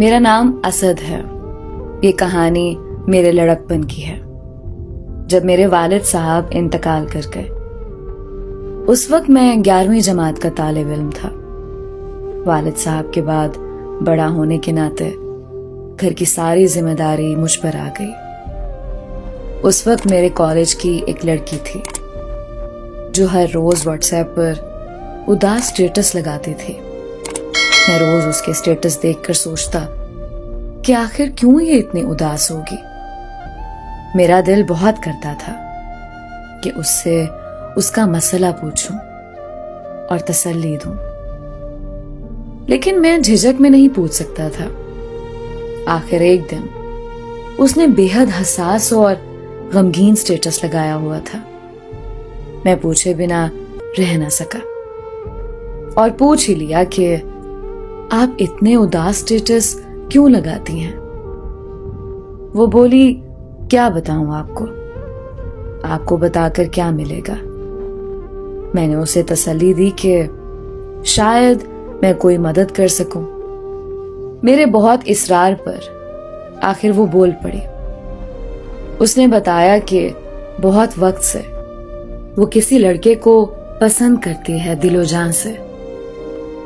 میرا نام اسد ہے. یہ کہانی میرے لڑکپن کی ہے جب میرے والد صاحب انتقال کر گئے. اس وقت میں 11ویں جماعت کا طالب علم تھا. والد صاحب کے بعد بڑا ہونے کے ناطے گھر کی ساری ذمہ داری مجھ پر آ گئی. اس وقت میرے کالج کی ایک لڑکی تھی جو ہر روز واٹس ایپ پر اداس سٹیٹس لگاتی تھی. میں روز اس کے سٹیٹس دیکھ کر سوچتا کہ آخر کیوں یہ اتنی اداس ہوگی. میرا دل بہت کرتا تھا کہ اس سے اس کا مسئلہ پوچھوں اور تسلی دوں، لیکن میں جھجک میں نہیں پوچھ سکتا تھا. آخر ایک دن اس نے بے حد حساس اور غمگین سٹیٹس لگایا ہوا تھا. میں پوچھے بنا رہ نہ سکا اور پوچھ ہی لیا کہ آپ اتنے اداس سٹیٹس کیوں لگاتی ہیں؟ وہ بولی، کیا بتاؤں آپ کو بتا کر کیا ملے گا؟ میں نے اسے تسلی دی کہ شاید میں کوئی مدد کر سکوں. میرے بہت اصرار پر آخر وہ بول پڑی. اس نے بتایا کہ بہت وقت سے وہ کسی لڑکے کو پسند کرتی ہے دل و جان سے،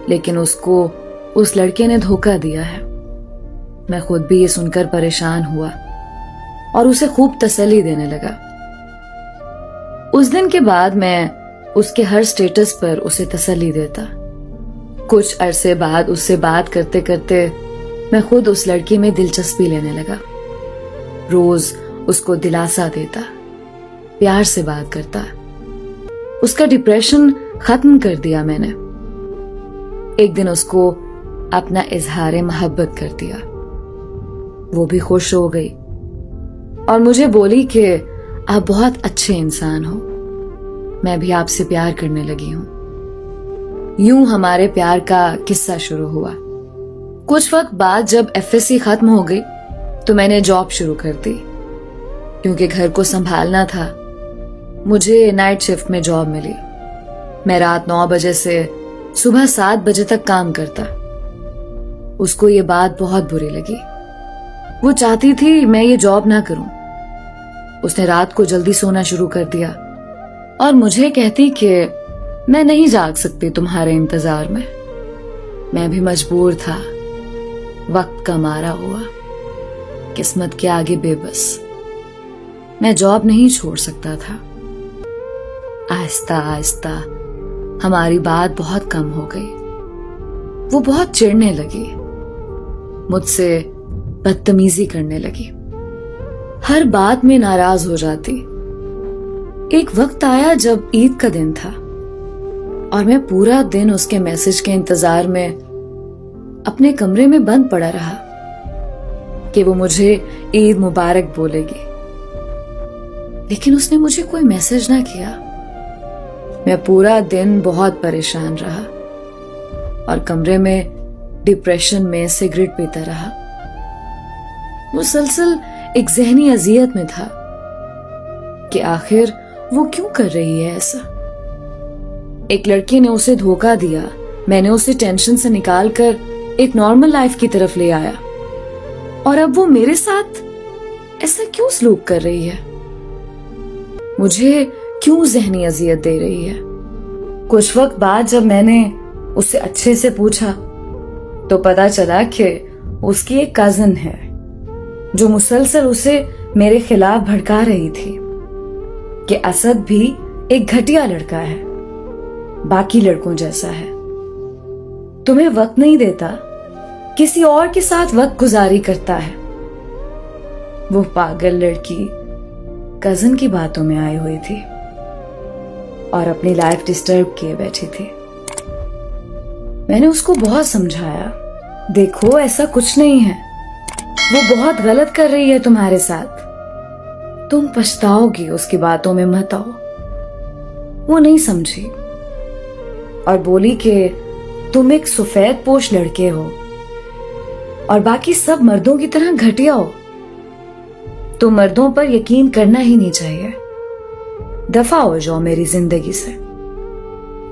لیکن اس کو اس لڑکے نے دھوکہ دیا ہے. میں خود بھی یہ سن کر پریشان ہوا اور اسے خوب تسلی دینے لگا. اس دن کے بعد میں اس کے ہر سٹیٹس پر اسے تسلی دیتا. کچھ عرصے بعد اس سے بات کرتے کرتے میں خود اس لڑکی میں دلچسپی لینے لگا. روز اس کو دلاسا دیتا، پیار سے بات کرتا. اس کا ڈپریشن ختم کر دیا میں نے. ایک دن اس کو اپنا اظہار محبت کر دیا. وہ بھی خوش ہو گئی اور مجھے بولی کہ آپ بہت اچھے انسان ہو، میں بھی آپ سے پیار کرنے لگی ہوں. یوں ہمارے پیار کا قصہ شروع ہوا. کچھ وقت بعد جب FSC ختم ہو گئی تو میں نے جاب شروع کر دی. کیونکہ گھر کو سنبھالنا تھا مجھے نائٹ شفٹ میں جاب ملی. میں رات 9 بجے سے صبح 7 بجے تک کام کرتا. اس کو یہ بات بہت بری لگی. وہ چاہتی تھی میں یہ جاب نہ کروں. اس نے رات کو جلدی سونا شروع کر دیا اور مجھے کہتی کہ میں نہیں جاگ سکتی تمہارے انتظار میں. میں بھی مجبور تھا. وقت کا مارا ہوا، قسمت کے آگے بے بس. میں جاب نہیں چھوڑ سکتا تھا. آہستہ آہستہ ہماری بات بہت کم ہو گئی. وہ بہت چڑھنے لگی، مجھ سے بدتمیزی کرنے لگی، ہر بات میں ناراض ہو جاتی. ایک وقت آیا جب عید کا دن تھا اور میں پورا دن اس کے میسج کے انتظار میں اپنے کمرے میں بند پڑا رہا کہ وہ مجھے عید مبارک بولے گی، لیکن اس نے مجھے کوئی میسج نہ کیا. میں پورا دن بہت پریشان رہا اور کمرے میں ڈپریشن میں سگریٹ پیتا رہا. مسلسل ایک ذہنی اذیت میں تھا کہ آخر وہ کیوں کر رہی ہے ایسا. ایک لڑکی نے اسے دھوکہ دیا. میں نے اسے ٹینشن سے نکال کر ایک نارمل لائف کی طرف لے آیا اور اب وہ میرے ساتھ ایسا کیوں سلوک کر رہی ہے؟ مجھے کیوں ذہنی اذیت دے رہی ہے؟ کچھ وقت بعد جب میں نے اسے اچھے سے پوچھا تو پتا چلا کہ اس کی ایک کزن ہے جو مسلسل اسے میرے خلاف بھڑکا رہی تھی کہ اسد بھی ایک گھٹیا لڑکا ہے، باقی لڑکوں جیسا ہے، تمہیں وقت نہیں دیتا، کسی اور کے ساتھ وقت گزاری کرتا ہے. وہ پاگل لڑکی کزن کی باتوں میں آئی ہوئی تھی اور اپنی لائف ڈسٹرب کیے بیٹھی تھی. میں نے اس کو بہت سمجھایا، دیکھو ایسا کچھ نہیں ہے، وہ بہت غلط کر رہی ہے تمہارے ساتھ، تم پچھتاؤ گی، اس کی باتوں میں مت آؤ. وہ نہیں سمجھی اور بولی کہ تم ایک سفید پوش لڑکے ہو اور باقی سب مردوں کی طرح گھٹیا ہو. تم مردوں پر یقین کرنا ہی نہیں چاہیے. دفع ہو جاؤ میری زندگی سے،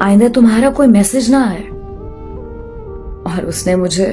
آئندہ تمہارا کوئی میسج نہ آئے. اور اس نے مجھے